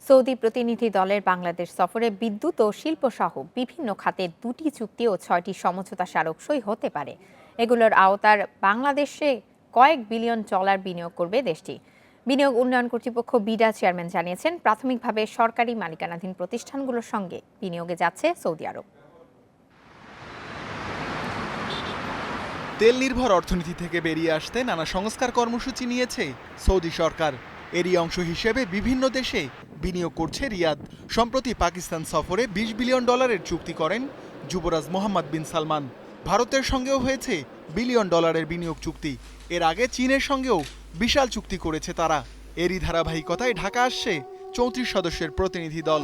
Saudi প্রতিনিধি দলের বাংলাদেশ সফরে বিদ্যুৎ ও শিল্প সহ বিভিন্ন খাতের 2টি চুক্তি ও 6টি সমঝোতা স্মারক সই হতে পারে। এগুলোর আওতার বাংলাদেশে কয়েক বিলিয়ন ডলার বিনিয়োগ করবে দেশটি। বিনিয়োগ উন্নয়ন কর্তৃপক্ষ বিডা চেয়ারম্যান জানিয়েছেন, প্রাথমিকভাবে সরকারি মালিকানাধীন প্রতিষ্ঠানগুলোর সঙ্গে বিনিয়োগে যাচ্ছে সৌদি আরব। তেল নির্ভর অর্থনীতি থেকে বেরিয়ে আসতে নানা সংস্কার কর্মসূচি নিয়েছে সৌদি সরকার। এরই অংশ হিসেবে বিভিন্ন দেশে বিনিয়োগ করছে রিয়াদ। সম্প্রতি পাকিস্তান সফরে 20 বিলিয়ন ডলারের চুক্তি করেন যুবরাজ মোহাম্মদ বিন সালমান। ভারতের সঙ্গেও হয়েছে বিলিয়ন ডলারের বিনিয়োগ চুক্তি। এর আগে চীনের সঙ্গেও বিশাল চুক্তি করেছে তারা। এরই ধারাবাহিকতায় ঢাকা আসছে 34 সদস্যের প্রতিনিধি দল।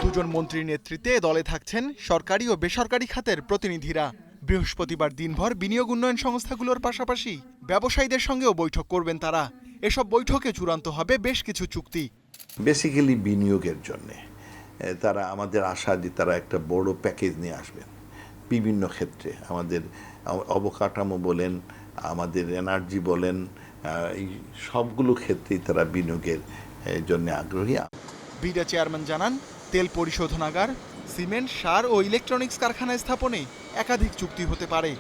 দুজন মন্ত্রীর নেতৃত্বে দলে থাকছেন সরকারি ও বেসরকারি খাতের প্রতিনিধিরা। বৃহস্পতিবার দিনভর বিনিয়োগ উন্নয়ন সংস্থাগুলোর পাশাপাশি ব্যবসায়ীদের সঙ্গেও বৈঠক করবেন তারা। এসব বৈঠকে চূড়ান্ত হবে বেশ কিছু চুক্তি। বেসিক্যালি বিনিয়োগের জন্য তারা আমাদের আশা যে তারা একটা বড় প্যাকেজ নিয়ে আসবেন বিভিন্ন ক্ষেত্রে। আমাদের অবকাঠামো বলেন, আমাদের এনার্জি বলেন, এই সবগুলো ক্ষেত্রেই তারা বিনিয়োগের জন্য আগ্রহী। বিডা চেয়ারম্যান জানান, তেল পরিশোধনাগার, সিমেন্ট, সার ও ইলেকট্রনিক্স কারখানা স্থাপনে একাধিক চুক্তি হতে পারে।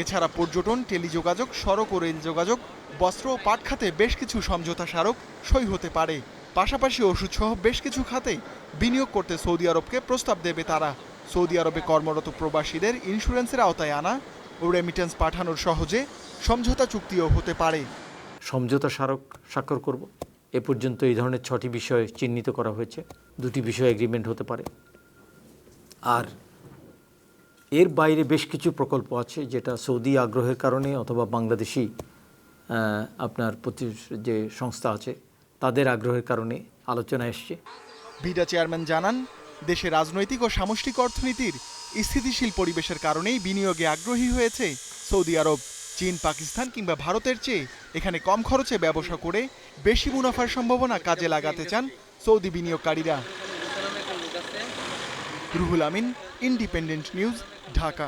এছাড়া পর্যটন, টেলিযোগাযোগ, সড়ক ও রেল যোগাযোগ, বস্ত্র ও পাট খাতে বেশ কিছু সমঝোতা স্মারক সই হতে পারে। পাশাপাশি ওষুধসহ বেশ কিছু খাতে বিনিয়োগ করতে সৌদি আরবকে প্রস্তাব দেবে তারা। সৌদি আরবে কর্মরত প্রবাসীদের ইন্স্যুরেন্সের আওতায় আনা ও রেমিটেন্স পাঠানোর সহজে সমঝোতা চুক্তিও হতে পারে। সমঝোতা স্মারক স্বাক্ষর করব। এ পর্যন্ত এই ধরনের 6টি বিষয় চিহ্নিত করা হয়েছে। 2টি বিষয় এগ্রিমেন্ট হতে পারে। আর এর বাইরে বেশ কিছু প্রকল্প আছে যেটা সৌদি আগ্রহের কারণে অথবা বাংলাদেশি আপনার যে সংস্থা আছে তাদের আগ্রহের কারণে আলোচনা এসছে। বিডা চেয়ারম্যান জানান, দেশে রাজনৈতিক ও সামষ্টিক অর্থনীতির স্থিতিশীল পরিবেশের কারণেই বিনিয়োগে আগ্রহী হয়েছে সৌদি আরব। চীন, পাকিস্তান কিংবা ভারতের চেয়ে এখানে কম খরচে ব্যবসা করে বেশি মুনাফার সম্ভাবনা কাজে লাগাতে চান সৌদি বিনিয়োগকারীরা। Ruhul Amin, independent news, Dhaka.